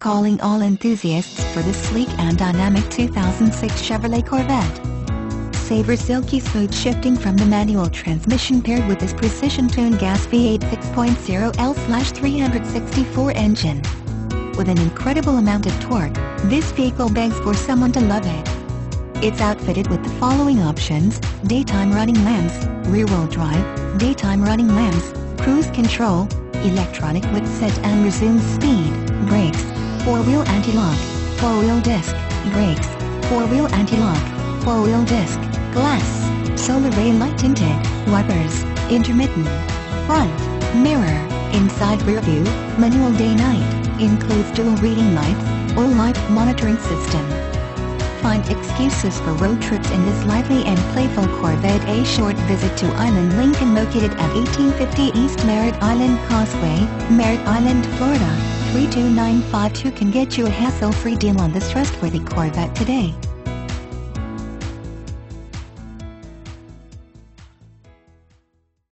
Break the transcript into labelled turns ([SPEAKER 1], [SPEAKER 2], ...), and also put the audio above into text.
[SPEAKER 1] calling all enthusiasts for this sleek and dynamic 2006 Chevrolet Corvette. Savor silky smooth shifting from the manual transmission paired with this precision-tuned gas V8 6.0L/364 engine. With an incredible amount of torque, this vehicle begs for someone to love it. It's outfitted with the following options: daytime running lamps, rear-wheel drive, daytime running lamps, cruise control, electronic lift set and resume speed, brakes, 4-wheel anti-lock, 4-wheel disc, brakes, 4-wheel anti-lock, 4-wheel disc, glass, solar ray light tinted, wipers, intermittent, front, mirror, inside rear view, manual day-night, includes dual reading lights, or light monitoring system. Find excuses for road trips in this lively and playful Corvette. A short visit to Island Lincoln, located at 1850 East Merritt Island Causeway, Merritt Island, Florida, 32952, can get you a hassle-free deal on this trustworthy Corvette today.